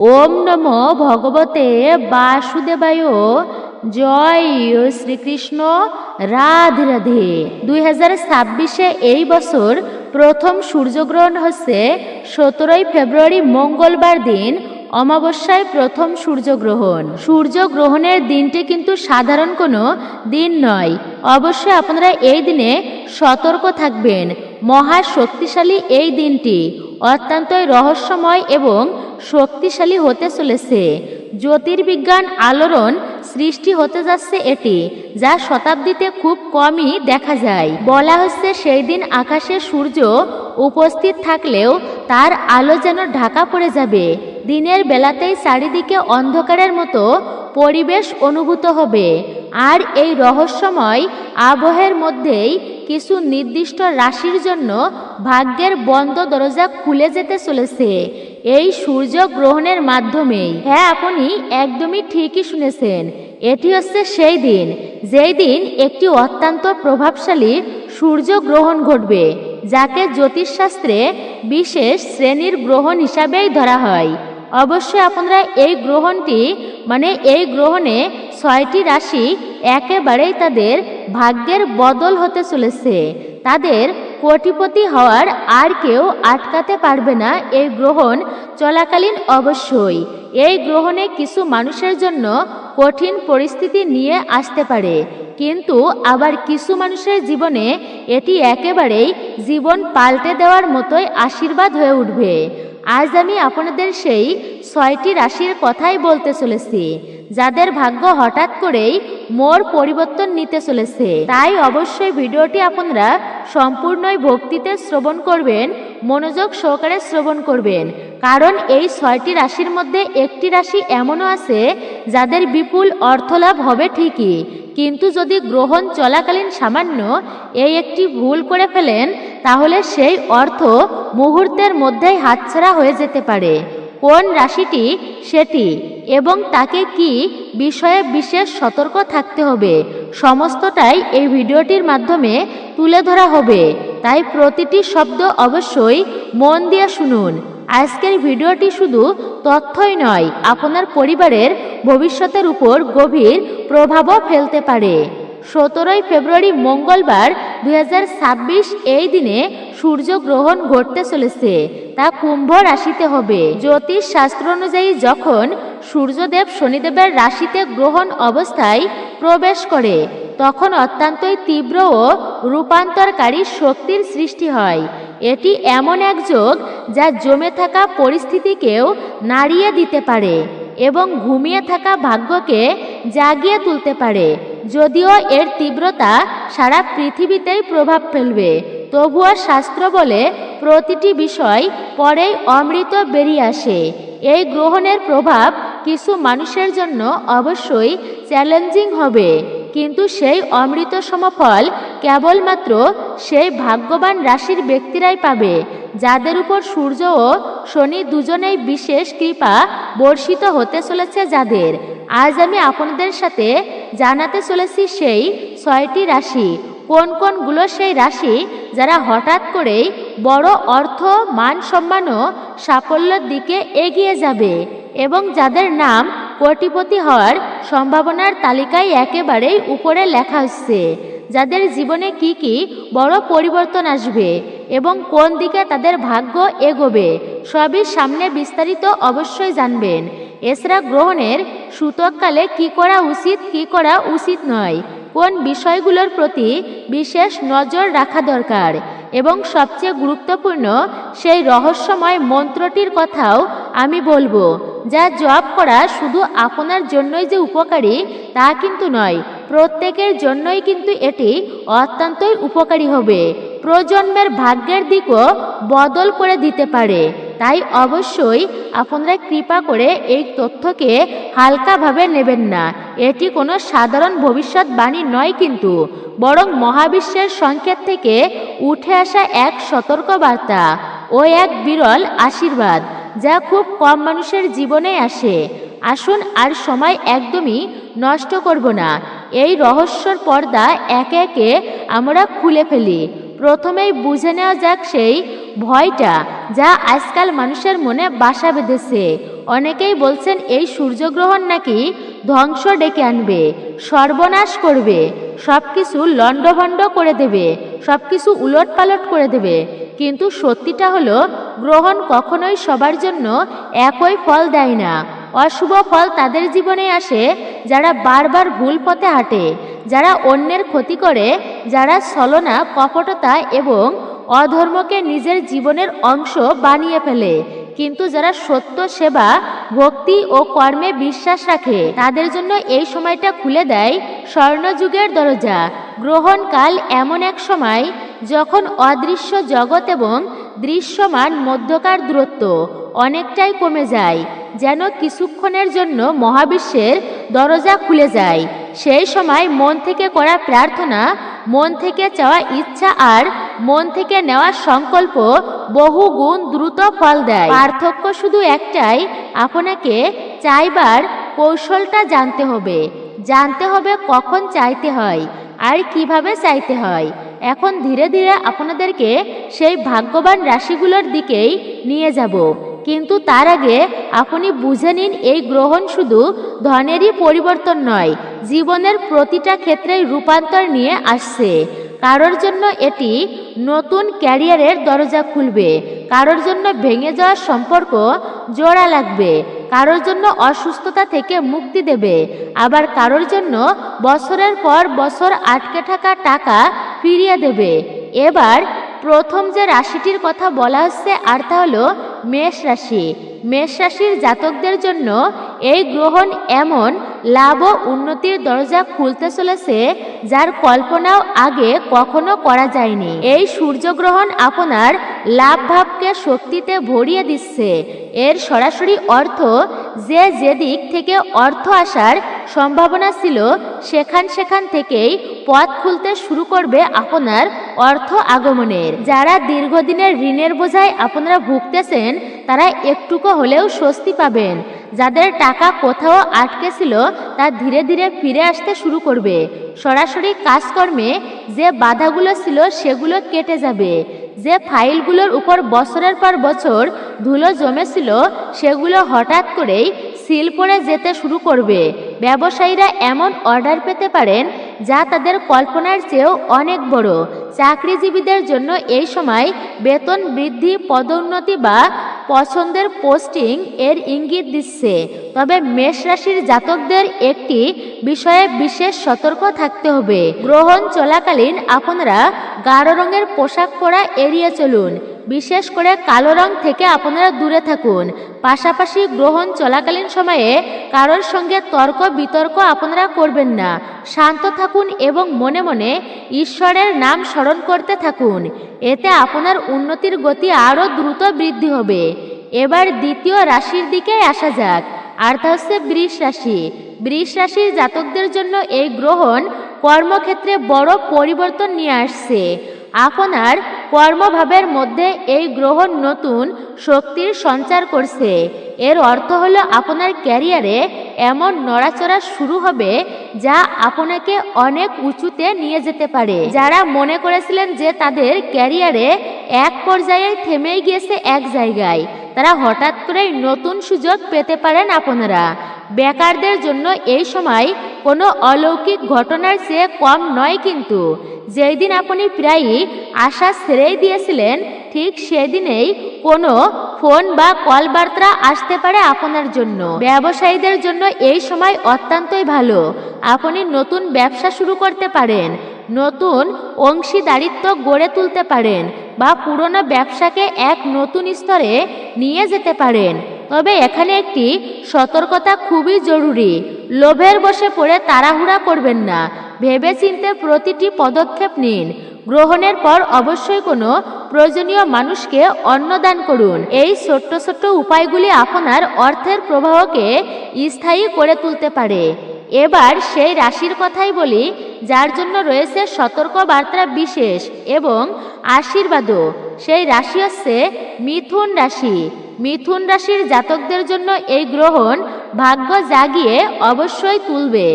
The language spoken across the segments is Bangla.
ওম নমো ভগবতে বাসুদেবায়। জয় শ্রীকৃষ্ণ। রাধে রাধে। 2026 এই বছর প্রথম সূর্যগ্রহণ হচ্ছে 17 ফেব্রুয়ারি মঙ্গলবার দিন, অমাবস্যায় প্রথম সূর্যগ্রহণ। সূর্যগ্রহণের দিনটি কিন্তু সাধারণ কোনো দিন নয়। অবশ্যই আপনারা এই দিনে সতর্ক থাকবেন। মহা শক্তিশালী এই দিনটি অত্যন্তই রহস্যময় এবং শক্তিশালী হতে চলেছে। জ্যোতির্বিজ্ঞান আলোড়ন সৃষ্টি হতে যাচ্ছে এটি, যা শতাব্দীতে খুব কমই দেখা যায়। বলা হচ্ছে সেই দিন আকাশে সূর্য উপস্থিত থাকলেও তার আলো যেন ঢাকা পড়ে যাবে। দিনের বেলাতেই চারিদিকে অন্ধকারের মতো পরিবেশ অনুভূত হবে। আর এই রহস্যময় আবহের মধ্যেই কিছু নির্দিষ্ট রাশির জন্য ভাগ্যের বন্ধ দরজা খুলে যেতে চলেছে এই সূর্য গ্রহণের মাধ্যমেই। হ্যাঁ, আপনি একদমই ঠিকই শুনেছেন। এটি হচ্ছে সেই দিন যেই দিন একটি অত্যন্ত প্রভাবশালী সূর্য গ্রহণ ঘটবে, যাকে জ্যোতিষশাস্ত্রে বিশেষ শ্রেণীর গ্রহণ হিসাবেই ধরা হয়। অবশ্যই আপনারা এই গ্রহণটি এই গ্রহণে 6টি রাশি একেবারেই তাদের ভাগ্যের বদল হতে চলেছে। তাদের কোটিপতি হওয়ার আর কেউ আটকাতে পারবে না এই গ্রহণ চলাকালীন। অবশ্যই এই গ্রহণে কিছু মানুষের জন্য কঠিন পরিস্থিতি নিয়ে আসতে পারে, কিন্তু আবার কিছু মানুষের জীবনে এটি একেবারেই জীবন পাল্টে দেওয়ার মতোই আশীর্বাদ হয়ে উঠবে। আজ আমি আপনাদের সেই 6টি রাশির কথাই বলতে চলেছি, যাদের ভাগ্য হঠাৎ করেই মোড় পরিবর্তন নিতে চলেছে। তাই অবশ্যই ভিডিওটি আপনারা সম্পূর্ণই ভক্তিতে শ্রবণ করবেন, মনোযোগ সহকারে শ্রবণ করবেন। কারণ এই 6টি রাশির মধ্যে একটি রাশি এমনও আছে যাদের বিপুল অর্থলাভ হবে ঠিকই, কিন্তু যদি গ্রহণ চলাকালীন সামান্য এই একটি ভুল করে ফেলেন, তাহলে সেই অর্থ মুহূর্তের মধ্যেই হাতছাড়া হয়ে যেতে পারে। কোন রাশিটি সেটি এবং তাকে কি বিষয়ে বিশেষ সতর্ক থাকতে হবে, সমস্তটাই এই ভিডিওটির মাধ্যমে তুলে ধরা হবে। তাই প্রতিটি শব্দ অবশ্যই মন দিয়ে শুনুন। আজকের ভিডিওটি শুধু তথ্যই নয়, আপনার পরিবারের ভবিষ্যতের উপর গভীর প্রভাবও ফেলতে পারে। 17 ফেব্রুয়ারি মঙ্গলবার 2026 এই দিনে সূর্যগ্রহণ ঘটতে চলেছে। তা কুম্ভ রাশিতে হবে। জ্যোতিষ শাস্ত্র অনুযায়ী যখন সূর্যদেব শনিদেবের রাশিতে গ্রহণ অবস্থায় প্রবেশ করে, তখন অত্যন্তই তীব্র ও রূপান্তরকারী শক্তির সৃষ্টি হয়। এটি এমন এক যোগ যা জমে থাকা পরিস্থিতিকেও নাড়িয়ে দিতে পারে এবং ঘুমিয়ে থাকা ভাগ্যকে জাগিয়ে তুলতে পারে। যদিও এর তীব্রতা সারা পৃথিবীতেই প্রভাব ফেলবে, তবুও শাস্ত্র বলে প্রতিটি বিষয় পরেই অমৃত বেরিয়ে আসে। এই গ্রহণের প্রভাব কিছু মানুষের জন্য অবশ্যই চ্যালেঞ্জিং হবে, কিন্তু সেই অমৃত সমফল কেবলমাত্র সেই ভাগ্যবান রাশির ব্যক্তিরাই পাবে, যাদের উপর সূর্য ও শনি দুজনেই বিশেষ কৃপা বর্ষিত হতে চলেছে। যাদের আজ আমি আপনাদের সাথে জানাতে চলেছি সেই 6টি রাশি। কোন কোনগুলো সেই রাশি যারা হঠাৎ করেই বড় অর্থ, মান সম্মান ও সাফল্যের দিকে এগিয়ে যাবে এবং যাদের নাম কোটিপতি হওয়ার সম্ভাবনার তালিকায় একেবারেই উপরে লেখা হচ্ছে। যাদের জীবনে কি কি বড় পরিবর্তন আসবে এবং কোন দিকে তাদের ভাগ্য এগোবে, সবই সামনে বিস্তারিত অবশ্যই জানবেন। এছাড়া গ্রহণের সূতককালে কি করা উচিত, কি করা উচিত নয়, কোন বিষয়গুলোর প্রতি বিশেষ নজর রাখা দরকার এবং সবচেয়ে গুরুত্বপূর্ণ সেই রহস্যময় মন্ত্রটির কথাও আমি বলবো, যা জপ করা শুধু আপনার জন্যই যে উপকারী তা কিন্তু নয়, প্রত্যেকের জন্যই কিন্তু এটি অত্যন্তই উপকারী হবে। প্রজন্মের ভাগ্যের দিকও বদল করে দিতে পারে। তাই অবশ্যই আপনারা কৃপা করে এই তথ্যকে হালকাভাবে নেবেন না। এটি কোনো সাধারণ ভবিষ্যৎবাণী নয়, কিন্তু বরং মহাবিশ্বের সংকেত থেকে উঠে আসা এক সতর্ক বার্তা ও এক বিরল আশীর্বাদ, যা খুব কম মানুষের জীবনে আসে। আসুন আর সময় একদমই নষ্ট করব না, এই রহস্যর পর্দা একে একে আমরা খুলে ফেলি। প্রথমেই বুঝে নেওয়া যাক সেই ভয়টা যা আজকাল মানুষের মনে বাসা বেঁধেছে। অনেকেই বলছেন এই সূর্যগ্রহণ নাকি ধ্বংস ডেকে আনবে, সর্বনাশ করবে, সবকিছু লণ্ডভণ্ড করে দেবে, সবকিছু উলটপালট করে দেবে। কিন্তু সত্যিটা হলো গ্রহণ কখনোই সবার জন্য একই ফল দেয় না। অশুভ ফল তাদের জীবনে আসে যারা বারবার ভুল পথে হাঁটে, যারা অন্যের ক্ষতি করে, যারা ছলনা, কপটতা এবং অধর্মকে নিজের জীবনের অংশ বানিয়ে ফেলে। কিন্তু যারা সত্য, সেবা, ভক্তি ও কর্মে বিশ্বাস রাখে তাদের জন্য এই সময়টা খুলে দেয় স্বর্ণযুগের দরজা। গ্রহণকাল এমন এক সময় যখন অদৃশ্য জগৎ এবং দৃশ্যমান মধ্যকার দূরত্ব অনেকটাই কমে যায়, যেন কিছুক্ষণের জন্য মহাবিশ্বের দরজা খুলে যায়। সেই সময় মন থেকে করা প্রার্থনা, মন থেকে চাওয়া ইচ্ছা আর মন থেকে নেওয়া সংকল্প বহু গুণ দ্রুত ফল দেয়। পার্থক্য শুধু একটাই, আপনাকে চাইবার কৌশলটা জানতে হবে। জানতে হবে কখন চাইতে হয় আর কিভাবে চাইতে হয়। এখন ধীরে ধীরে আপনাদেরকে সেই ভাগ্যবান রাশিগুলোর দিকেই নিয়ে যাব। কিন্তু তার আগে আপনি বুঝে নিন, এই গ্রহণ শুধু ধনেরই পরিবর্তন নয়, জীবনের প্রতিটা ক্ষেত্রেই রূপান্তর নিয়ে আসছে। কারোর জন্য এটি নতুন ক্যারিয়ারের দরজা খুলবে, কারোর জন্য ভেঙে যাওয়া সম্পর্ক জোড়া লাগবে, কারোর জন্য অসুস্থতা থেকে মুক্তি দেবে, আবার কারোর জন্য বছরের পর বছর আটকে থাকা টাকা ফিরিয়ে দেবে। এবার প্রথম যে রাশিটির কথা বলা হচ্ছে আর তা হলো মেষ রাশি। মেষ রাশির জাতকদের জন্য এই গ্রহণ এমন লাভ ও উন্নতির দরজা খুলতে চলেছে যার কল্পনাও আগে কখনো করা যায়নি। এই সূর্যগ্রহণ আপনার লাভ ভাবকে শক্তিতে ভরিয়ে দিচ্ছে। এর সরাসরি অর্থ যে যেদিক থেকে অর্থ আসার সম্ভাবনা ছিল সেখান থেকেই পথ খুলতে শুরু করবে আপনার অর্থ আগমনের। যারা দীর্ঘদিনের ঋণের বোঝায় আপনারা ভুগতেছেন তারা একটুকু হলেও স্বস্তি পাবেন। যাদের টাকা কোথাও আটকে ছিল তা ধীরে ধীরে ফিরে আসতে শুরু করবে। সরাসরি কাজকর্মে যে বাধাগুলো ছিল সেগুলো কেটে যাবে। যে ফাইলগুলোর উপর বছরের পর বছর ধুলো জমেছিল সেগুলো হঠাৎ করেই সিল পড়ে যেতে শুরু করবে। ব্যবসায়ীরা এমন অর্ডার পেতে পারেন যা তাদের কল্পনার চেয়েও অনেক বড়। চাকরিজীবীদের জন্য এই সময় বেতন বৃদ্ধি, পদোন্নতি বা পছন্দের পোস্টিং এর ইঙ্গিত দিচ্ছে। তবে মেষ রাশির জাতকদের একটি বিষয়ে বিশেষ সতর্ক থাকতে হবে। গ্রহণ চলাকালীন আপনারা গাঢ় রঙের পোশাক পরা এড়িয়ে চলুন। বিশেষ করে কালো রং থেকে আপনারা দূরে থাকুন। পাশাপাশি গ্রহণ চলাকালীন সময়ে কারোর সঙ্গে তর্ক বিতর্ক আপনারা করবেন না। শান্ত থাকুন এবং মনে মনে ঈশ্বরের নাম স্মরণ করতে থাকুন। এতে আপনার উন্নতির গতি আরও দ্রুত বৃদ্ধি হবে। এবার দ্বিতীয় রাশির দিকে আসা যাক, আর তা হচ্ছে বৃষ রাশি। বৃষ রাশির জাতকদের জন্য এই গ্রহণ কর্মক্ষেত্রে বড় পরিবর্তন নিয়ে আসছে। আপনার কর্মভাবের মধ্যে এই গ্রহণ নতুন শক্তির সঞ্চার করছে। এর অর্থ হলো আপনার ক্যারিয়ারে এমন নড়াচড়া শুরু হবে যা আপনাকে অনেক উঁচুতে নিয়ে যেতে পারে। যারা মনে করেছিলেন যে তাদের ক্যারিয়ারে এক পর্যায়ে থেমেই গিয়েছে এক জায়গায়, তারা হঠাৎ করেই নতুন সুযোগ পেতে পারেন আপনারা। বেকারদের জন্য এই সময় কোনো অলৌকিক ঘটনার চেয়ে কম নয়, কিন্তু যেই দিন আপনি প্রায়ই আশা ছেড়েই দিয়েছিলেন ঠিক সেদিনেই কোনো ফোন বা কল বার্তা আসতে পারে আপনার জন্য। ব্যবসায়ীদের জন্য এই সময় অত্যন্তই ভালো। আপনি নতুন ব্যবসা শুরু করতে পারেন, নতুন অংশীদারিত্ব গড়ে তুলতে পারেন বা পুরনো ব্যবসাকে এক নতুন স্তরে নিয়ে যেতে পারেন। তবে এখানে একটি সতর্কতা খুবই জরুরি। লোভের বশে পড়ে তাড়াহুড়া করবেন না। ভেবেচিন্তে প্রতিটি পদক্ষেপ নিন। গ্রহণের পর অবশ্যই কোনো প্রয়োজনীয় মানুষকে অন্নদান করুন। এই ছোট্ট ছোট্ট উপায়গুলি আপনার অর্থের প্রবাহকে স্থায়ী করে তুলতে পারে। এবার সেই রাশির কথাই বলি যার জন্য রয়েছে সতর্ক বার্তা বিশেষ এবং আশীর্বাদও। সেই রাশি হচ্ছে মিথুন রাশি। মিথুন রাশির জাতকদের জন্য এই গ্রহণ ভাগ্য জাগিয়ে অবশ্যই তুলবে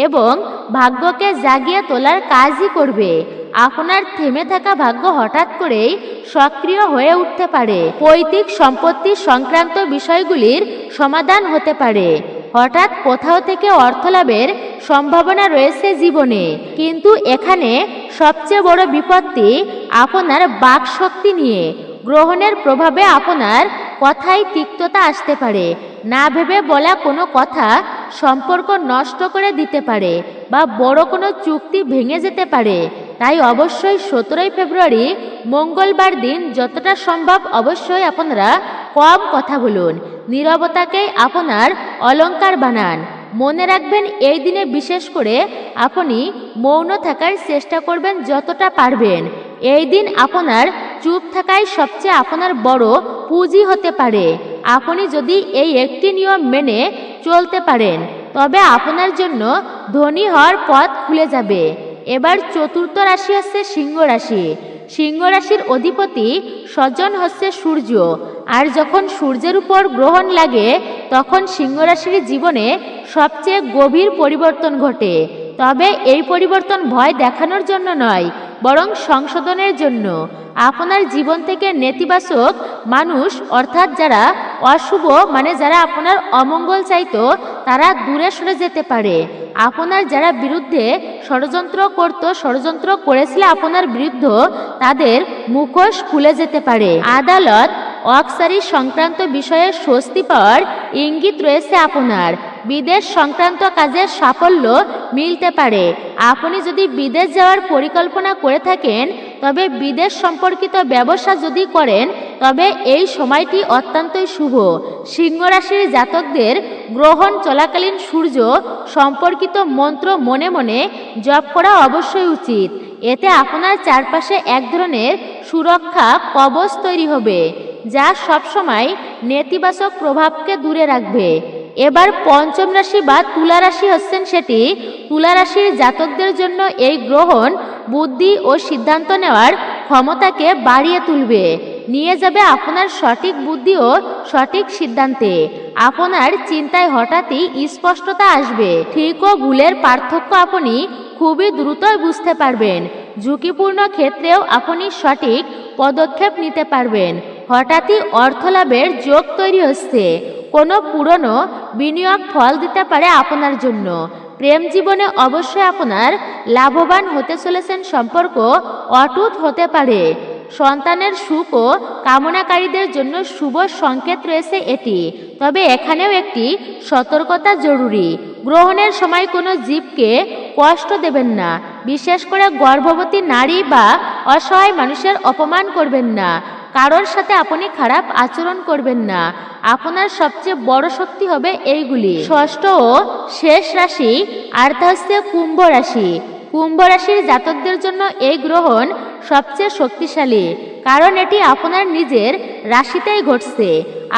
এবং ভাগ্যকে জাগিয়ে তোলার কাজই করবে। আপনার থেমে থাকা ভাগ্য হঠাৎ করেই সক্রিয় হয়ে উঠতে পারে। পৈতৃক সম্পত্তি সংক্রান্ত বিষয়গুলির সমাধান হতে পারে। হঠাৎ কোথাও থেকে অর্থলাভের সম্ভাবনা রয়েছে জীবনে, কিন্তু এখানে সবচেয়ে বড় বিপত্তি আপনার বাকশক্তি নিয়ে। গ্রহণের প্রভাবে আপনার কথায় তিক্ততা আসতে পারে। না ভেবে বলা কোনো কথা সম্পর্ক নষ্ট করে দিতে পারে বা বড় কোনো চুক্তি ভেঙে যেতে পারে। তাই অবশ্যই 17 ফেব্রুয়ারি মঙ্গলবার দিন যতটা সম্ভব অবশ্যই আপনারা কম কথা বলুন। নীরবতাকেই আপনার অলংকার বানান। মনে রাখবেন, এই দিনে বিশেষ করে আপনি মৌন থাকার চেষ্টা করবেন যতটা পারবেন। এই দিন আপনার চুপ থাকাই সবচেয়ে আপনার বড় পুঁজি হতে পারে। আপনি যদি এই একটি নিয়ম মেনে চলতে পারেন তবে আপনার জন্য ধনী হওয়ার পথ খুলে যাবে। এবার চতুর্থ রাশি হচ্ছে সিংহ রাশি। সিংহ রাশির অধিপতি স্বজন হচ্ছে সূর্য, আর যখন সূর্যের উপর গ্রহণ লাগে তখন সিংহ রাশির জীবনে সবচেয়ে গভীর পরিবর্তন ঘটে। তবে এই পরিবর্তন ভয় দেখানোর জন্য নয়, বরং সংশোধনের জন্য। আপনার জীবন থেকে নেতিবাচক মানুষ, অর্থাৎ যারা অশুভ, যারা আপনার অমঙ্গল চাইতো, তারা দূরে সরে যেতে পারে। আপনার যারা বিরুদ্ধে ষড়যন্ত্র করেছিল আপনার বিরুদ্ধে, তাদের মুখোশ খুলে যেতে পারে। আদালত অক্সারি সংক্রান্ত বিষয়ে স্বস্তি পাওয়ার ইঙ্গিত রয়েছে আপনার। বিদেশ সংক্রান্ত কাজের সাফল্য মিলতে পারে। আপনি যদি বিদেশ যাওয়ার পরিকল্পনা করে থাকেন তবে বিদেশ সম্পর্কিত ব্যবসা যদি করেন তবে এই সময়টি অত্যন্তই শুভ। সিংহ রাশির জাতকদের গ্রহণ চলাকালীন সূর্য সম্পর্কিত মন্ত্র মনে মনে জপ করা অবশ্যই উচিত। এতে আপনার চারপাশে এক ধরনের সুরক্ষা কবচ তৈরি হবে, যা সবসময় নেতিবাচক প্রভাবকে দূরে রাখবে। এবার পঞ্চম রাশি বা তুলা রাশি হচ্ছেন সেটি। তুলা রাশির জাতকদের জন্য এই গ্রহণ বুদ্ধি ও সিদ্ধান্ত নেওয়ার ক্ষমতাকে বাড়িয়ে তুলবে, নিয়ে যাবে আপনার সঠিক বুদ্ধি ও সঠিক সিদ্ধান্তে। আপনার চিন্তায় হঠাৎই স্পষ্টতা আসবে। ঠিক ও ভুলের পার্থক্য আপনি খুবই দ্রুতই বুঝতে পারবেন। ঝুঁকিপূর্ণ ক্ষেত্রেও আপনি সঠিক পদক্ষেপ নিতে পারবেন। হঠাৎই অর্থলাভের যোগ তৈরি হচ্ছে। কোনো পুরনো বিনিয়োগ ফল দিতে পারে আপনার জন্য। প্রেম জীবনে অবশ্যই আপনার লাভবান হতে চলেছেন। সম্পর্ক অটুট হতে পারে। সন্তানের সুখ ও কামনাকারীদের জন্য শুভ সংকেত রয়েছে এটি। তবে এখানেও একটি সতর্কতা জরুরি। গ্রহণের সময় কোনো জীবকে কষ্ট দেবেন না, বিশেষ করে গর্ভবতী নারী বা অসহায় মানুষের অপমান করবেন না। কারোর সাথে আপনি খারাপ আচরণ করবেন না। আপনার সবচেয়ে বড় শক্তি হবে এইগুলি। ষষ্ঠ ও শেষ রাশি আর তা হচ্ছে কুম্ভ রাশি। কুম্ভ রাশির জাতকদের জন্য এই গ্রহণ সবচেয়ে শক্তিশালী, কারণ এটি আপনার নিজের রাশিতেই ঘটছে।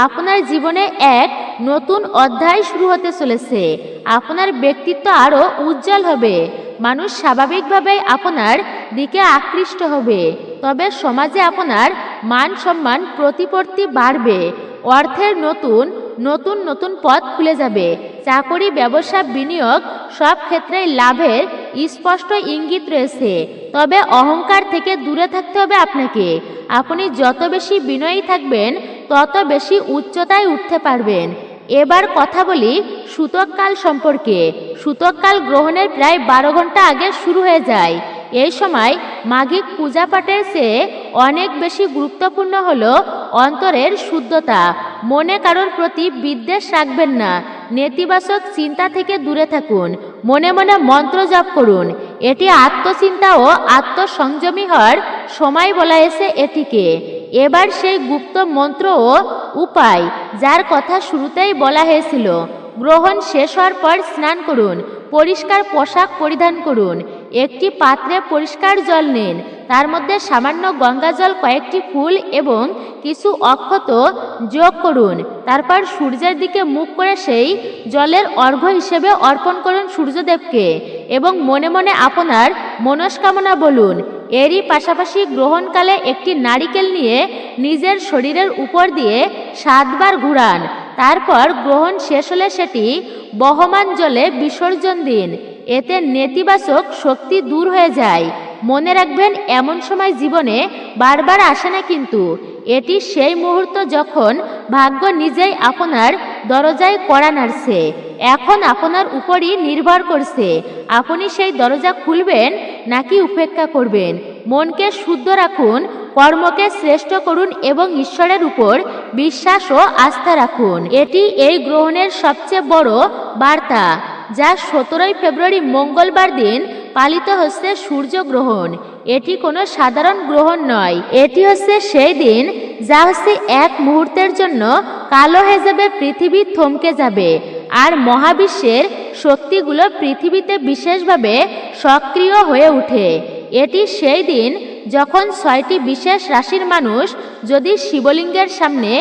আপনার জীবনে এক নতুন অধ্যায় শুরু হতে চলেছে। আপনার ব্যক্তিত্ব আরও উজ্জ্বল হবে। মানুষ স্বাভাবিকভাবেই আপনার দিকে আকৃষ্ট হবে। তবে সমাজে আপনার মান সম্মান প্রতিপত্তি বাড়বে। অর্থের নতুন নতুন নতুন পথ খুলে যাবে। চাকরি, ব্যবসা, বিনিয়োগ সব ক্ষেত্রেই লাভের স্পষ্ট ইঙ্গিত রয়েছে। তবে অহংকার থেকে দূরে থাকতে হবে আপনাকে। আপনি যত বেশি বিনয়ী থাকবেন তত বেশি উচ্চতায় উঠতে পারবেন। এবার কথা বলি সূতককাল সম্পর্কে। সূতককাল গ্রহণের প্রায় 12 ঘন্টা আগে শুরু হয়ে যায়। এই সময় মাগিক পূজা পাঠের চেয়ে অনেক বেশি গুরুত্বপূর্ণ হলো অন্তরের শুদ্ধতা। মনে কারোর প্রতি বিদ্বেষ রাখবেন না। নেতিবাচক চিন্তা থেকে দূরে থাকুন। মনে মনে মন্ত্র জপ করুন। এটি আত্মচিন্তা ও আত্মসংযমী হওয়ার সময় বলা হয়েছে এটিকে। এবার সেই গুপ্ত মন্ত্র ও উপায় যার কথা শুরুতেই বলা হয়েছিল। গ্রহণ শেষ হওয়ার পর স্নান করুন, পরিষ্কার পোশাক পরিধান করুন, একটি পাত্রে পরিষ্কার জল নিন, তার মধ্যে সামান্য গঙ্গা জল, কয়েকটি ফুল এবং কিছু অক্ষত যোগ করুন। তারপর সূর্যের দিকে মুখ করে সেই জলের অর্ঘ্য হিসেবে অর্পণ করুন সূর্যদেবকে এবং মনে মনে আপনার মনস্কামনা বলুন। এরই পাশাপাশি গ্রহণকালে একটি নারিকেল নিয়ে নিজের শরীরের উপর দিয়ে 7 বার ঘুরান। তারপর গ্রহণ শেষ হলে সেটি বহমান জলে বিসর্জন দিন। এতে নেতিবাচক শক্তি দূর হয়ে যায়। মনে রাখবেন, এমন সময় জীবনে বারবার আসে না, কিন্তু এটি সেই মুহূর্ত যখন ভাগ্য নিজেই আপনার দরজায় কড়া নাড়ছে। এখন আপনার উপরই নির্ভর করছে আপনি সেই দরজা খুলবেন নাকি উপেক্ষা করবেন। মনকে শুদ্ধ রাখুন, কর্মকে শ্রেষ্ঠ করুন এবং ঈশ্বরের উপর বিশ্বাস ও আস্থা রাখুন। এটি এই গ্রহণের সবচেয়ে বড় বার্তা, যা 17 ফেব্রুয়ারি মঙ্গলবার দিন পালিত হচ্ছে সূর্যগ্রহণ। এটি কোনো সাধারণ গ্রহণ নয়, এটি হচ্ছে সেই দিন যা হচ্ছে এক মুহূর্তের জন্য কালো হয়ে যাবে, পৃথিবী থমকে যাবে আর মহাবিশ্বের শক্তিগুলো পৃথিবীতে বিশেষভাবে সক্রিয় হয়ে ওঠে। এটি সেই দিন যখন 6টি বিশেষ রাশির মানুষ যদি শিবলিঙ্গের সামনে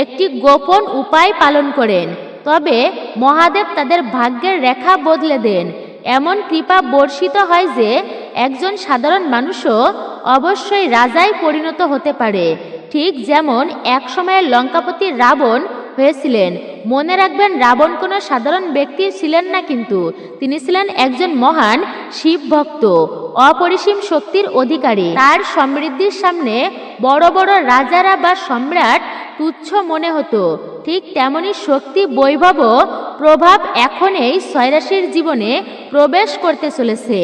একটি গোপন উপায় পালন করেন, তবে মহাদেব তাদের ভাগ্যের রেখা বদলে দেন। এমন কৃপা বর্ষিত হয় যে একজন সাধারণ মানুষও অবশ্যই রাজায় পরিণত হতে পারে, ঠিক যেমন এক সময়ে লঙ্কাপতি রাবণ হয়েছিলেন। মনে রাখবেন, রাবণ কোনো সাধারণ ব্যক্তি ছিলেন না, কিন্তু তিনি ছিলেন একজন মহান শিব ভক্ত, অপরিসীম শক্তির অধিকারী। তার সমৃদ্ধির সামনে বড় বড় রাজারা বা সম্রাট তুচ্ছ মনে হতো। ঠিক তেমনি শক্তি, বৈভব ও প্রভাব এখন এই 6 রাশির জীবনে প্রবেশ করতে চলেছে।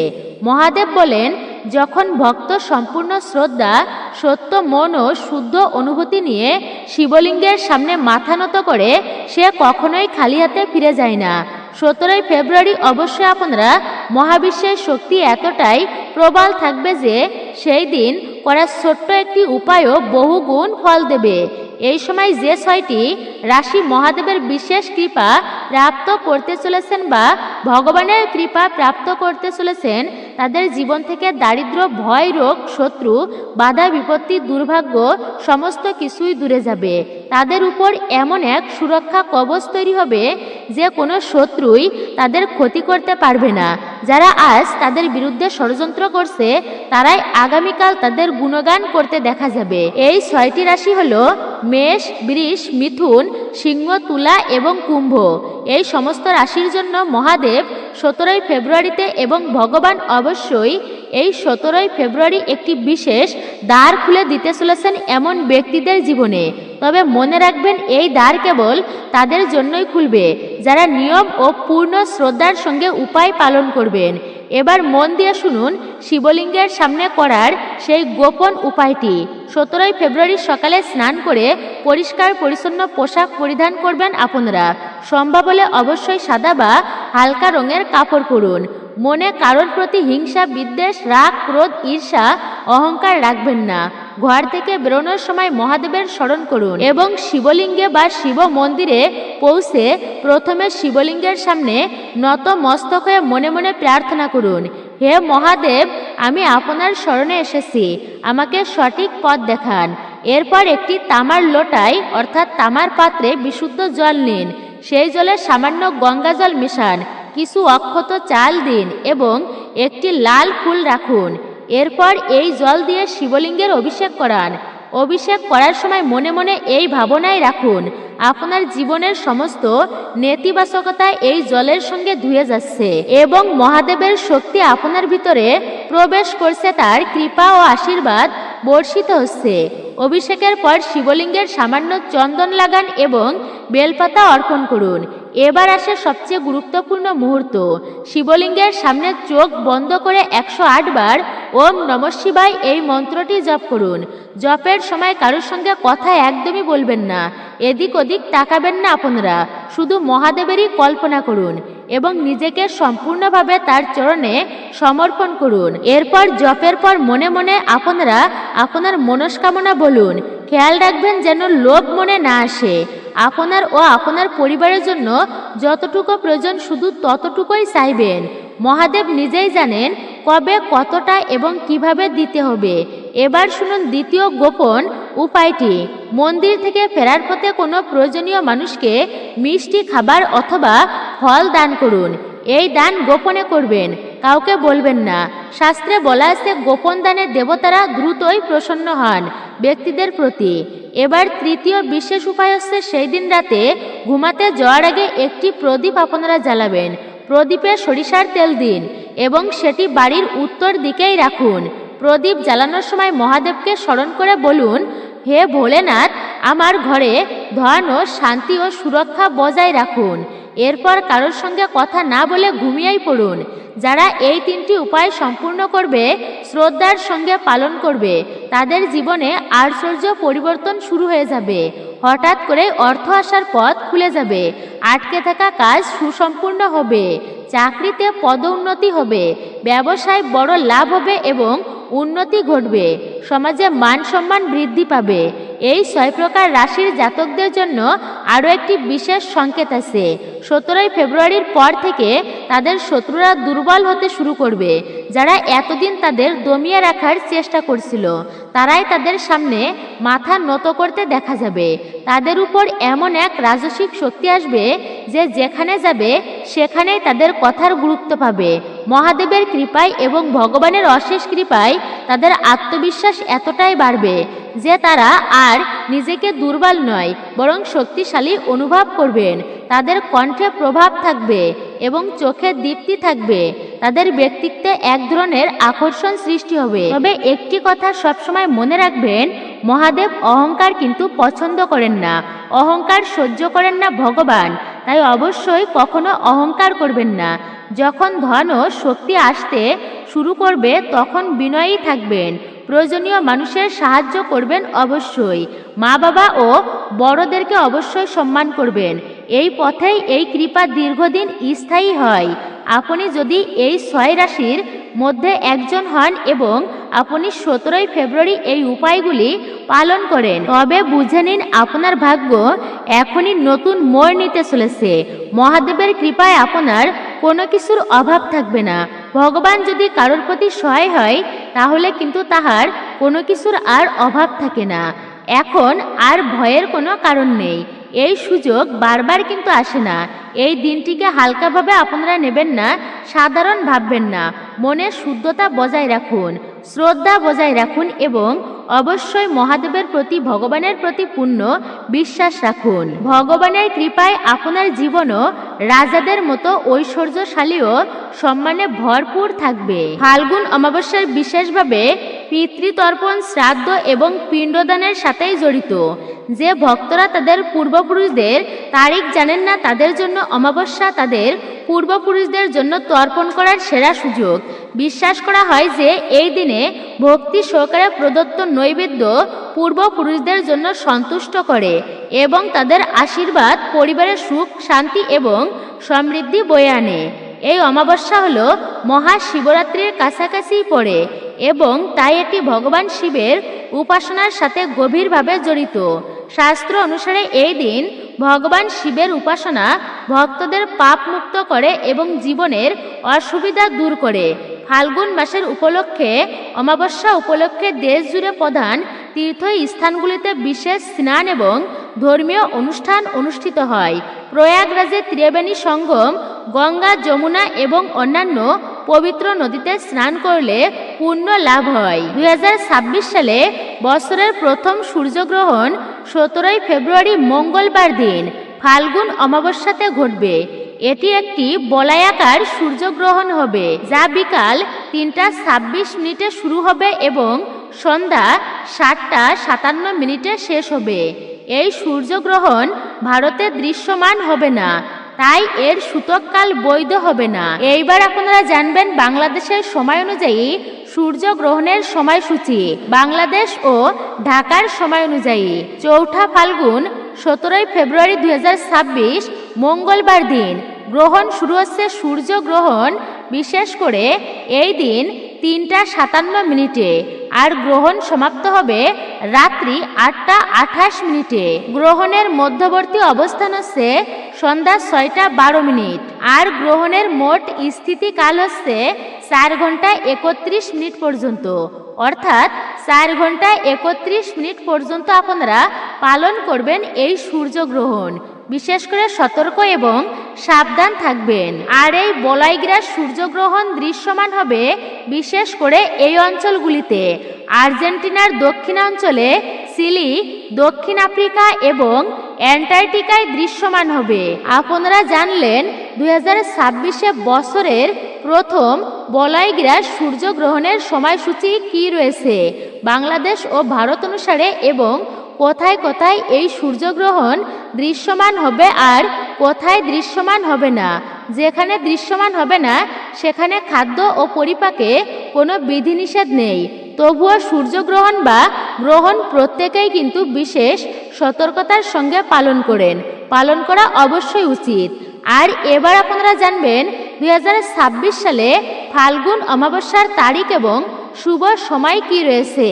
মহাদেব বলেন, যখন ভক্ত সম্পূর্ণ শ্রদ্ধা, সত্য মন ও শুদ্ধ অনুভূতি নিয়ে শিবলিঙ্গের সামনে মাথা নত করে, সে কখনোই খালি হাতে ফিরে যায় না। 17 ফেব্রুয়ারি অবশ্যই আপনারা মহাবিশ্বের শক্তি এতটাই প্রবল থাকবে যে সেই দিন করা ছোট্ট একটি উপায়ও বহুগুণ ফল দেবে। এই সময় যে 6টি রাশি মহাদেবের বিশেষ কৃপা প্রাপ্ত করতে চলেছেন বা ভগবানের কৃপা প্রাপ্ত করতে চলেছেন, তাদের জীবন থেকে দারিদ্র, ভয়, রোগ, শত্রু, বাধা, বিপত্তি, দুর্ভাগ্য সমস্ত কিছুই দূরে যাবে। তাদের উপর এমন এক সুরক্ষা কবচ তৈরি হবে যে কোনো শত্রুই তাদের ক্ষতি করতে পারবে না। যারা আজ তাদের বিরুদ্ধে ষড়যন্ত্র করছে, তারাই আগামীকাল তাদের গুণগান করতে দেখা যাবে। এই 6টি রাশি হলো মেষ, বৃষ, মিথুন, সিংহ, তুলা এবং কুম্ভ। এই সমস্ত রাশির জন্য মহাদেব 17 ফেব্রুয়ারিতে এবং ভগবান অবশ্যই এই 17 ফেব্রুয়ারি একটি বিশেষ দ্বার খুলে দিতে চলেছেন এমন ব্যক্তিদের জীবনে। তবে মনে রাখবেন, এই দ্বার কেবল তাদের জন্যই খুলবে যারা নিয়ম ও পূর্ণ শ্রদ্ধার সঙ্গে উপায় পালন করবেন। এবার মন দিয়ে শুনুন শিবলিঙ্গের সামনে করার সেই গোপন উপায়টি। 17 ফেব্রুয়ারি সকালে স্নান করে পরিষ্কার পরিচ্ছন্ন পোশাক পরিধান করবেন আপনারা। সম্ভব হলে অবশ্যই সাদা বা হালকা রঙের কাপড় পরুন। মনে কারোর প্রতি হিংসা, বিদ্বেষ, রাগ, ক্রোধ, ঈর্ষা, অহংকার রাখবেন না। ঘর থেকে বেরোনোর সময় মহাদেবের স্মরণ করুন এবং শিবলিঙ্গে বা শিব মন্দিরে পৌঁছে প্রথমে শিবলিঙ্গের সামনে নত মস্তক হয়ে মনে মনে প্রার্থনা করুন, হে মহাদেব, আমি আপনার শরণে এসেছি, আমাকে সঠিক পথ দেখান। এরপর একটি তামার লোটায় অর্থাৎ তামার পাত্রে বিশুদ্ধ জল নিন। সেই জলে সামান্য গঙ্গা জল মেশান, কিছু অক্ষত চাল দিন এবং একটি লাল ফুল রাখুন। এরপর এই জল দিয়ে শিবলিঙ্গের অভিষেক করান। অভিষেক করার সময় মনে মনে এই ভাবনাই রাখুন, আপনার জীবনের সমস্ত নেতিবাচকতা এই জলের সঙ্গে ধুয়ে যাচ্ছে এবং মহাদেবের শক্তি আপনার ভিতরে প্রবেশ করছে, তার কৃপা ও আশীর্বাদ বর্ষিত হচ্ছে। অভিষেকের পর শিবলিঙ্গের সামান্য চন্দন লাগান এবং বেলপাতা অর্পণ করুন। এবার আসে সবচেয়ে গুরুত্বপূর্ণ মুহূর্ত। শিবলিঙ্গের সামনে চোখ বন্ধ করে 108 বার ওম নমঃ শিবায় এই মন্ত্রটি জপ করুন। জপের সময় কারোর সঙ্গে কথা একদমই বলবেন না, এদিক ওদিক তাকাবেন না। আপনারা শুধু মহাদেবেরই কল্পনা করুন এবং নিজেকে সম্পূর্ণভাবে তার চরণে সমর্পণ করুন। এরপর জপের পর মনে মনে আপনারা আপনার মনস্কামনা বলুন। খেয়াল রাখবেন যেন লোভ মনে না আসে। আপনার ও আপনার পরিবারের জন্য যতটুকু প্রয়োজন শুধু ততটুকুই চাইবেন। মহাদেব নিজেই জানেন কবে, কতটা এবং কিভাবে দিতে হবে। এবার শুনুন দ্বিতীয় গোপন উপায়টি। মন্দির থেকে ফেরার পথে কোনো প্রয়োজনীয় মানুষকে মিষ্টি খাবার অথবা ফল দান করুন। এই দান গোপনে করবেন, কাউকে বলবেন না। শাস্ত্রে বলা আছে গোপন দানে দেবতারা দ্রুতই প্রসন্ন হন ব্যক্তিদের প্রতি। এবার তৃতীয় বিশেষ উপায় হচ্ছে, সেই দিন রাতে ঘুমাতে যাওয়ার আগে একটি প্রদীপ আপনারা জ্বালাবেন। প্রদীপে সরিষার তেল দিন এবং সেটি বাড়ির উত্তর দিকেই রাখুন। প্রদীপ জ্বালানোর সময় মহাদেবকে স্মরণ করে বলুন, হে ভোলেনাথ, আমার ঘরে ধন ও শান্তি ও সুরক্ষা বজায় রাখুন। এরপর কারোর সঙ্গে কথা না বলে ঘুমিয়েই পড়ুন। যারা এই 3টি উপায় সম্পূর্ণ করবে, শ্রদ্ধার সঙ্গে পালন করবে, তাদের জীবনে আশ্চর্য পরিবর্তন শুরু হয়ে যাবে। হঠাৎ করে অর্থ আসার পথ খুলে যাবে। আটকে থাকা কাজ সুসম্পূর্ণ হবে। চাকরিতে পদোন্নতি হবে। ব্যবসায় বড় লাভ হবে এবং উন্নতি ঘটবে। সমাজে মান সম্মান বৃদ্ধি পাবে। এই 6 প্রকার রাশির জাতকদের জন্য আরও একটি বিশেষ সংকেত আছে। 17 ফেব্রুয়ারির পর থেকে তাদের শত্রুরা দুর্বল হতে শুরু করবে। যারা এতদিন তাদের দমিয়ে রাখার চেষ্টা করছিল, তারাই তাদের সামনে মাথা নত করতে দেখা যাবে। তাদের উপর এমন এক রাজসিক শক্তি আসবে যে যেখানে যাবে সেখানেই তাদের কথার গুরুত্ব পাবে। মহাদেবের কৃপায় এবং ভগবানের অশেষ কৃপায় তাদের আত্মবিশ্বাস এতটাই বাড়বে যে তারা আর নিজেকে দুর্বল নয়, বরং শক্তিশালী অনুভব করবেন। তাদের কণ্ঠে প্রভাব থাকবে এবং চোখে দীপ্তি থাকবে। তাদের ব্যক্তিত্বে এক ধরনের আকর্ষণ সৃষ্টি হবে। তবে একটি কথা সবসময় মনে রাখবেন, মহাদেব অহংকার কিন্তু পছন্দ করেন না। অহংকার সহ্য করেন না ভগবান। তাই অবশ্যই কখনো অহংকার করবেন না। যখন ধন ও শক্তি আসতে শুরু করবে তখন বিনয়ী থাকবেন। প্রয়োজনীয় মানুষের সাহায্য করবেন অবশ্যই। মা বাবা ও বড়দেরকে অবশ্যই সম্মান করবেন। এই পথেই এই কৃপা দীর্ঘদিন স্থায়ী হয়। আপনি যদি এই 6 রাশির মধ্যে একজন হন এবং আপনি 17 ফেব্রুয়ারি এই উপায়গুলি পালন করেন, তবে বুঝে নিন আপনার ভাগ্য এখনই নতুন মোড় নিতে চলেছে। মহাদেবের কৃপায় আপনার কোনো কিছুর অভাব থাকবে না। ভগবান যদি কারোর প্রতি সহায় হয় তাহলে কিন্তু তাহার কোনো কিছুর আর অভাব থাকে না। এখন আর ভয়ের কোনো কারণ নেই। এই সুযোগ বারবার কিন্তু আসে না। এই দিনটিকে হালকাভাবে আপনারা নেবেন না, সাধারণ ভাববেন না। মনে শুদ্ধতা বজায় রাখুন, শ্রদ্ধা বজায় রাখুন এবং অবশ্যই মহাদেবের প্রতি, ভগবানের প্রতি পূর্ণ বিশ্বাস রাখুন। ভগবানের কৃপায় আপনার জীবনও রাজাদের মতো ঐশ্বর্যশালী ও সম্মানে ভরপুর থাকবে। ফাল্গুন অমাবস্যার বিশেষভাবে পিতৃতর্পণ, শ্রাদ্ধ এবং পিণ্ডদানের সাথেই জড়িত। যে ভক্তরা তাদের পূর্বপুরুষদের তারিখ জানেন না, তাদের জন্য অমাবস্যা তাদের পূর্বপুরুষদের জন্য তর্পণ করার সেরা সুযোগ। বিশ্বাস করা হয় যে এই দিনে ভক্তি সহকারে প্রদত্ত নৈবেদ্য পূর্বপুরুষদের জন্য সন্তুষ্ট করে এবং তাদের আশীর্বাদ পরিবারের সুখ, শান্তি এবং সমৃদ্ধি বয়ে আনে। এই অমাবস্যা হলো মহাশিবরাত্রির কাছাকাছি পড়ে এবং তাই এটি ভগবান শিবের উপাসনার সাথে গভীরভাবে জড়িত। শাস্ত্র অনুসারে এই দিন ভগবান শিবের উপাসনা ভক্তদের পাপ মুক্ত করে এবং জীবনের অসুবিধা দূর করে। ফাল্গুন মাসের উপলক্ষে, অমাবস্যা উপলক্ষে দেশ জুড়ে প্রধান তীর্থস্থানগুলিতে বিশেষ স্নান এবং ধর্মীয় অনুষ্ঠান অনুষ্ঠিত হয়। প্রয়াগরাজে ত্রিবেণী সঙ্গম, গঙ্গা, যমুনা এবং অন্যান্য পবিত্র নদীতে স্নান করলে পুণ্য লাভ হয়। 2026 সালে বছরের প্রথম সূর্যগ্রহণ 17 ফেব্রুয়ারি মঙ্গলবার দিন ফাল্গুন অমাবস্যাতে ঘটবে। এটি একটি বলয়াকার সূর্যগ্রহণ হবে, যা বিকাল 3:26 শুরু হবে এবং সন্ধ্যা 7:57 শেষ হবে। এই সূর্যগ্রহণ ভারতে দৃশ্যমান হবে না, তাই এর সূতককাল বৈধ হবে না। এইবার আপনারা জানবেন বাংলাদেশের সময় অনুযায়ী সূর্যগ্রহণের সময়সূচি। বাংলাদেশ ও ঢাকার সময় অনুযায়ী 4 ফাল্গুন 17 ফেব্রুয়ারি 2026 মঙ্গলবার দিন গ্রহণ শুরু হচ্ছে। সূর্যগ্রহণ বিশেষ করে এই দিন 3:57 আর গ্রহণ সমাপ্ত হবে রাত্রি 8:28। গ্রহণের মধ্যবর্তী অবস্থান হচ্ছে সন্ধ্যা 6:12 আর গ্রহণের মোট স্থিতিকাল হচ্ছে 4 ঘন্টা 31 মিনিট পর্যন্ত। অর্থাৎ 4 ঘন্টা 31 মিনিট পর্যন্ত আপনারা পালন করবেন এই সূর্যগ্রহণ। বিশেষ করে সতর্ক এবং সাবধান থাকবেন। আর এই বলয়গ্রাস সূর্যগ্রহণ দৃশ্যমান হবে বিশেষ করে এই অঞ্চলগুলিতে: আর্জেন্টিনার দক্ষিণাঞ্চলে, চিলি, দক্ষিণ আফ্রিকা এবং অ্যান্টার্কটিকায় দৃশ্যমান হবে। আপনারা জানলেন 2026 বছরের প্রথম বলয়গ্রাস সূর্যগ্রহণের সময়সূচি কি রয়েছে বাংলাদেশ ও ভারত অনুসারে এবং কোথায় কোথায় এই সূর্যগ্রহণ দৃশ্যমান হবে আর কোথায় দৃশ্যমান হবে না। যেখানে দৃশ্যমান হবে না সেখানে খাদ্য ও পরিপাকে কোনো বিধিনিষেধ নেই, তবুও সূর্যগ্রহণ বা গ্রহণ প্রত্যেকেই কিন্তু বিশেষ সতর্কতার সঙ্গে পালন করা অবশ্যই উচিত। আর এবার আপনারা জানবেন 2026 সালে ফাল্গুন অমাবস্যার তারিখ এবং শুভ সময় কি রয়েছে,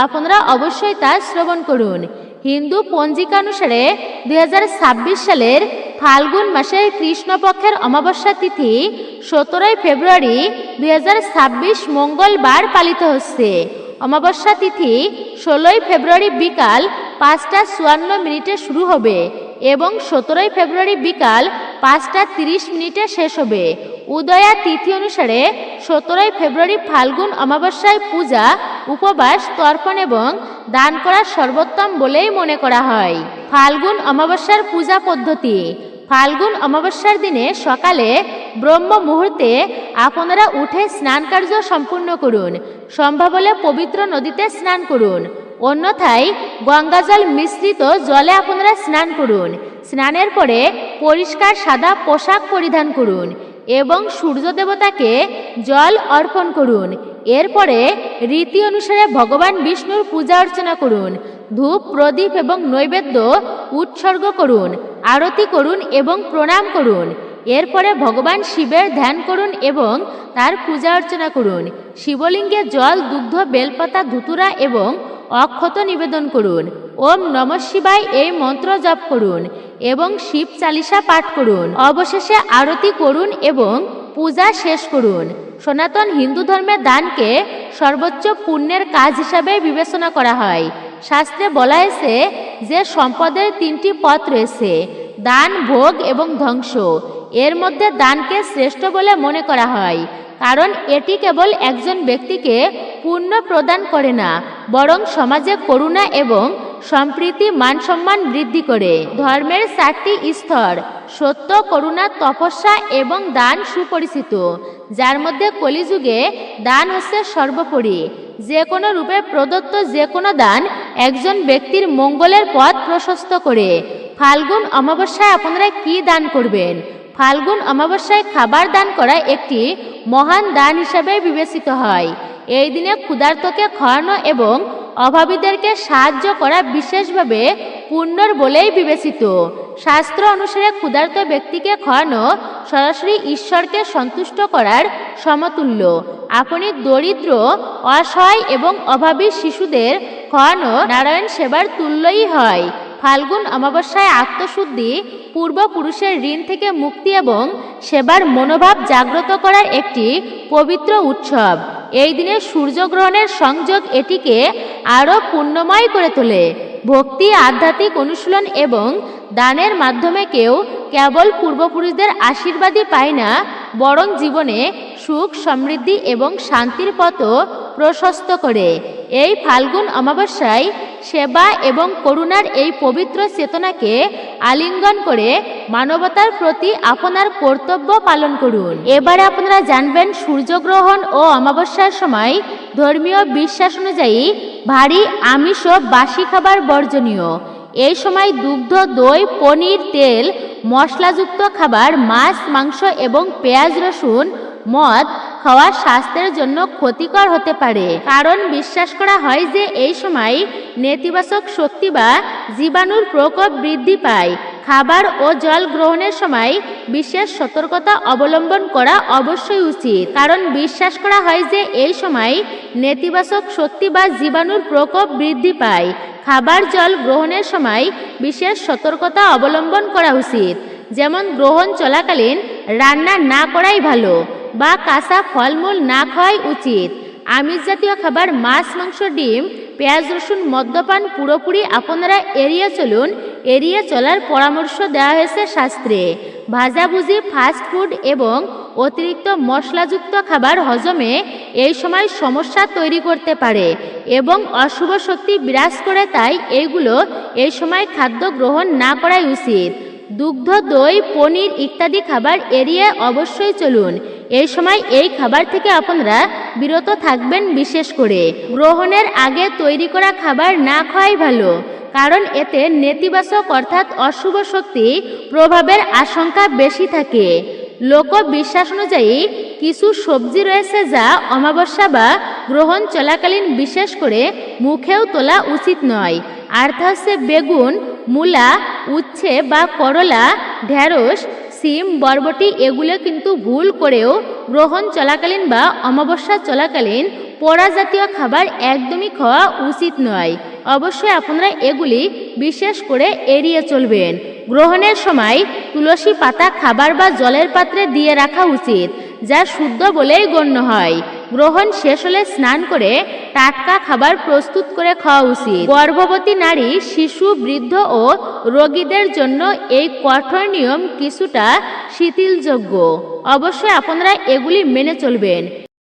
আপনারা অবশ্যই তা শ্রবণ করুন। হিন্দু পঞ্জিকানুসারে 2026 সালের ফাল্গুন মাসের কৃষ্ণপক্ষের অমাবস্যা তিথি 17 ফেব্রুয়ারি 2026 মঙ্গলবার পালিত হচ্ছে। অমাবস্যা তিথি 16 ফেব্রুয়ারি বিকাল 5:54 শুরু হবে এবং 17 ফেব্রুয়ারি বিকাল 5:30 শেষ হবে। উদয়া তিথি অনুসারে 17 ফেব্রুয়ারি ফাল্গুন অমাবস্যায় পূজা, উপবাস, তর্পণ এবং দান করা সর্বোত্তম বলেই মনে করা হয়। ফাল্গুন অমাবস্যার পূজা পদ্ধতি। ফাল্গুন অমাবস্যার দিনে সকালে ব্রহ্ম মুহূর্তে আপনারা উঠে স্নান কার্য সম্পূর্ণ করুন। সম্ভব হলে পবিত্র নদীতে স্নান করুন, অন্যথায় গঙ্গাজল মিশ্রিত জলে আপনারা স্নান করুন। স্নানের পরে পরিষ্কার সাদা পোশাক পরিধান করুন এবং সূর্য দেবতাকে জল অর্পণ করুন। এরপরে রীতি অনুসারে ভগবান বিষ্ণুর পূজা অর্চনা করুন। ধূপ, প্রদীপ এবং নৈবেদ্য উৎসর্গ করুন, আরতি করুন এবং প্রণাম করুন। এরপরে ভগবান শিবের ধ্যান করুন এবং তার পূজা অর্চনা করুন। শিবলিঙ্গে জল, দুগ্ধ, বেলপাতা, ধুতুরা এবং অক্ষত নিবেদন করুন। ওম নমঃ শিবায় এই মন্ত্র জপ করুন এবং শিব চালিসা পাঠ করুন। অবশেষে আরতি করুন এবং পূজা শেষ করুন। সনাতন হিন্দু ধর্মে দানকে সর্বোচ্চ পুণ্যের কাজ হিসাবে বিবেচনা করা হয়। শাস্ত্রে বলা হয়েছে যে সম্পদের 3টি পথ রয়েছে, দান, ভোগ এবং ধ্বংস। এর মধ্যে দানকে শ্রেষ্ঠ বলে মনে করা হয়, কারণ এটি কেবল একজন ব্যক্তিকে পুণ্য প্রদান করে না, বরং সমাজে করুণা এবং সম্প্রীতি, মান সম্মান বৃদ্ধি করে। ধর্মের 4টি স্তর: সত্য, করুণা, তপস্যা এবং দান সুপরিচিত, যার মধ্যে কলিযুগে দান হচ্ছে সর্বোপরি। যে কোনো রূপে প্রদত্ত যে কোনো দান একজন ব্যক্তির মঙ্গলের পথ প্রশস্ত করে। ফাল্গুন অমাবস্যায় আপনারা কি দান করবেন? ফাল্গুন অমাবস্যায় খাবার দান করা একটি মহান দান হিসাবে বিবেচিত হয়। এই দিনে ক্ষুধার্তকে খাওয়ানো এবং অভাবীদেরকে সাহায্য করা বিশেষভাবে পুণ্যর বলেই বিবেচিত। শাস্ত্র অনুসারে ক্ষুধার্ত ব্যক্তিকে খাওয়ানো সরাসরি ঈশ্বরকে সন্তুষ্ট করার সমতুল্য। আপনি দরিদ্র, অসহায় এবং অভাবী শিশুদের খাওয়ানো নারায়ণ সেবার তুল্যই হয়। ফাল্গুন অমাবস্যায় আত্মশুদ্ধি, পূর্বপুরুষের ঋণ থেকে মুক্তি এবং সেবার মনোভাব জাগ্রত করার একটি পবিত্র উৎসব। এই দিনে সূর্যগ্রহণের সংযোগ এটিকে আরও পুণ্যময় করে তোলে। ভক্তি, আধ্যাত্মিক অনুশীলন এবং দানের মাধ্যমে কেউ কেবল পূর্বপুরুষদের আশীর্বাদই পায় না, বরং জীবনে সুখ, সমৃদ্ধি এবং শান্তির পথও প্রশস্ত করে। এই ফাল্গুন অমাবস্যায় সেবা এবং করুণার এই পবিত্র চেতনাকে আলিঙ্গন করে মানবতার প্রতি আপনার কর্তব্য পালন করুন। এবারে আপনারা জানবেন সূর্যগ্রহণ ও অমাবস্যার সময় ধর্মীয় বিশ্বাস অনুযায়ী ভারী আমিষ ও বাসি খাবার বর্জনীয়। এই সময় দুগ্ধ, দই, পনির, তেল, মশলাযুক্ত খাবার, মাছ, মাংস এবং পেঁয়াজ, রসুন, মদ খাওয়া স্বাস্থ্যের জন্য ক্ষতিকর হতে পারে, কারণ বিশ্বাস করা হয় যে এই সময় নেতিবাচক শক্তি বা জীবাণুর প্রকোপ বৃদ্ধি পায়। খাবার ও জল গ্রহণের সময় বিশেষ সতর্কতা অবলম্বন করা অবশ্যই উচিত, কারণ বিশ্বাস করা হয় যে এই সময় নেতিবাচক শক্তি বা জীবাণুর প্রকোপ বৃদ্ধি পায়। খাবার, জল গ্রহণের সময় বিশেষ সতর্কতা অবলম্বন করা উচিত, যেমন গ্রহণ চলাকালীন রান্না না করাই ভালো বা কাঁচা ফলমূল না খাওয়াই উচিত। আমিষ জাতীয় খাবার, মাছ, মাংস, ডিম, পেঁয়াজ, রসুন, মদ্যপান পুরোপুরি আপনারা এড়িয়ে চলুন। এড়িয়ে চলার পরামর্শ দেওয়া হয়েছে শাস্ত্রে। ভাজাভুজি, ফাস্ট ফুড এবং অতিরিক্ত মশলাযুক্ত খাবার হজমে এই সময় সমস্যা তৈরি করতে পারে এবং অশুভ শক্তি বিরাজ করে, তাই এইগুলো এই সময় খাদ্য গ্রহণ না করাই উচিত। দুগ্ধ, দই, পনির ইত্যাদি খাবার এড়িয়ে অবশ্যই চলুন। এই সময় এই খাবার থেকে আপনারা বিরত থাকবেন। বিশেষ করে গ্রহণের আগে তৈরি করা খাবার না খাওয়াই ভালো, কারণ এতে নেতিবাচক অর্থাৎ অশুভ শক্তি প্রভাবের আশঙ্কা বেশি থাকে। লোকবিশ্বাস অনুযায়ী কিছু সবজি রয়েছে যা অমাবস্যা বা গ্রহণ চলাকালীন বিশেষ করে মুখেও তোলা উচিত নয়। আর তা হচ্ছে বেগুন, মূলা, উচ্ছে বা করলা, ঢেঁড়স, সিম, বরবটি। এগুলো কিন্তু ভুল করেও গ্রহণ চলাকালীন বা অমাবস্যা চলাকালীন পোড়া জাতীয় খাবার একদমই খাওয়া উচিত নয়। অবশ্যই আপনারা এগুলি বিশেষ করে এড়িয়ে চলবেন। গ্রহণের সময় তুলসী পাতা খাবার বা জলের পাত্রে দিয়ে রাখা উচিত, যা শুদ্ধ বলেই গণ্য হয়। গ্রহণ শেষ হলে স্নান করে টাটকা খাবার প্রস্তুত করে খাওয়া উচিত। গর্ভবতী নারী, শিশু, বৃদ্ধ ও রোগীদের জন্য এই কঠোর নিয়ম কিছুটা শিথিলযোগ্য। অবশ্যই আপনারা এগুলি মেনে চলবেন।